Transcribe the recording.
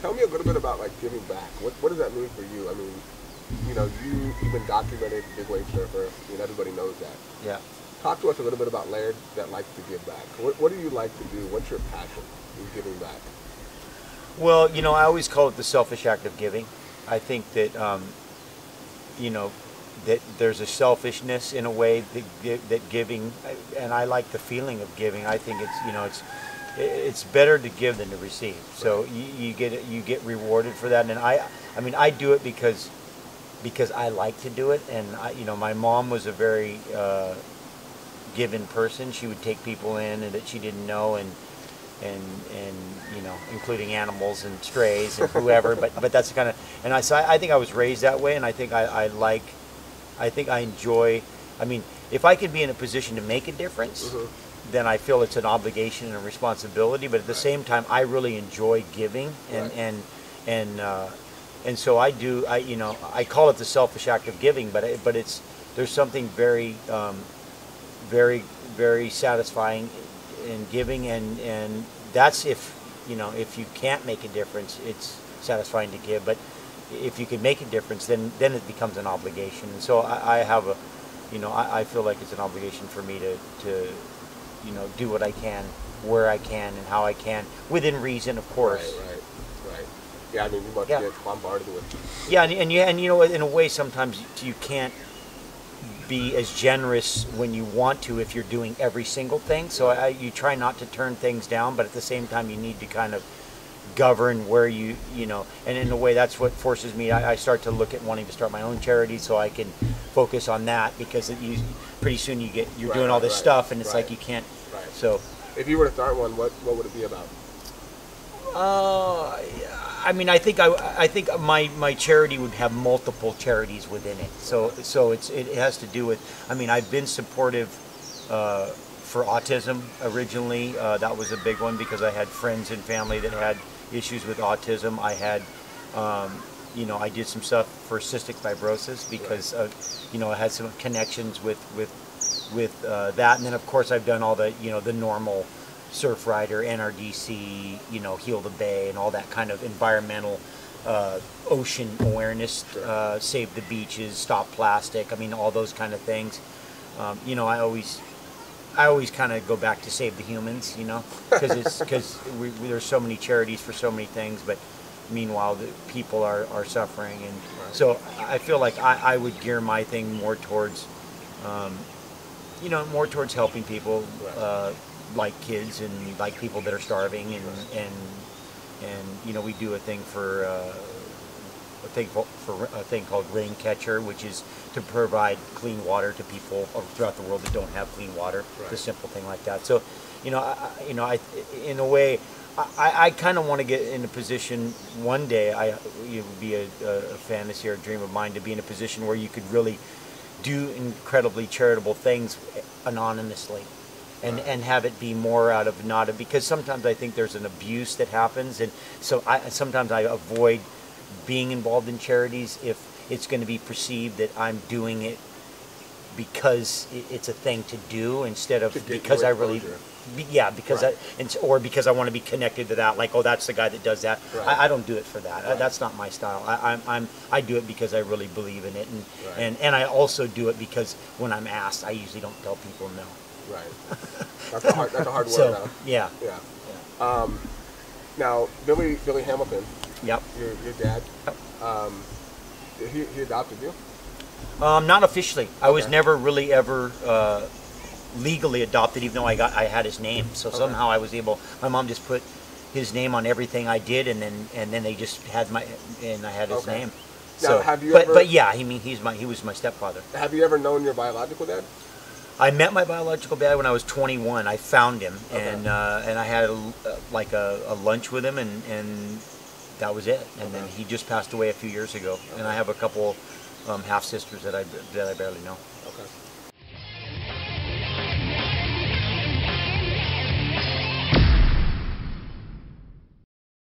tell me a little bit about like giving back. What does that mean for you? I mean, you've been documented, big wave surfer. I mean, everybody knows that. Yeah. Talk to us a little bit about Laird that likes to give back. What do you like to do? What's your passion in giving back? Well, I always call it the selfish act of giving. I think that, that there's a selfishness in a way that giving, and I like the feeling of giving. I think it's better to give than to receive. So you get rewarded for that. And I do it because I like to do it. And my mom was a very given person. She would take people in and that she didn't know, and including animals and strays and whoever. but that's the kind of, and I think I was raised that way, and I think I enjoy. I mean, if I could be in a position to make a difference, then I feel it's an obligation and a responsibility. But at the same time, I really enjoy giving, and so I do. I call it the selfish act of giving, but there's something very, very, very satisfying in giving, and that's if you can't make a difference, it's satisfying to give. But if you can make a difference, then it becomes an obligation. And so I have a, I feel like it's an obligation for me to do what I can, where I can, and how I can, within reason, of course. Right. Yeah, I mean, you must get bombarded with. Yeah, and in a way, sometimes you can't be as generous when you want to if you're doing every single thing. So you try not to turn things down, but at the same time, you need to kind of govern where and in a way, that's what forces me. I start to look at wanting to start my own charity so I can focus on that, because pretty soon you're doing all this stuff, and it's like you can't. Right. So if you were to start one, what would it be about? I mean, I think my charity would have multiple charities within it. So it has to do with. I mean, I've been supportive for autism originally. That was a big one because I had friends and family that had issues with autism. I had, I did some stuff for cystic fibrosis because I had some connections with that, and then of course I've done all the the normal. Surfrider, NRDC, Heal the Bay, and all that kind of environmental ocean awareness, save the beaches, stop plastic. I mean, all those kind of things. I always kind of go back to save the humans, because there's so many charities for so many things, but meanwhile the people are suffering, and so I feel like I would gear my thing more towards, more towards helping people. Like kids and like people that are starving, and we do a thing for a thing called Rain Catcher, which is to provide clean water to people throughout the world that don't have clean water. It's a simple thing like that. So, I in a way, I kind of want to get in a position one day. It would be a fantasy or a dream of mine to be in a position where you could really do incredibly charitable things anonymously. And have it be more out of because sometimes I think there's an abuse that happens, and so sometimes I avoid being involved in charities if it's going to be perceived that I'm doing it because it's a thing to do instead of because I really, because or because I want to be connected to that, like, oh, that's the guy that does that. I don't do it for that. That's not my style. I do it because I really believe in it, and I also do it because when I'm asked, I usually don't tell people no. Right. That's a hard word. So, yeah. Now, Billy Hamilton. Yep. Your dad. He adopted you? Not officially. I was never really ever legally adopted, even though I had his name. So somehow I was able. My mom just put his name on everything I did, and then they just had I had his name. Now, so, have you but yeah, I mean, he was my stepfather. Have you ever known your biological dad? I met my biological dad when I was 21. I found him, and I had a lunch with him, and that was it. And then he just passed away a few years ago. And I have a couple half sisters that I barely know. Okay.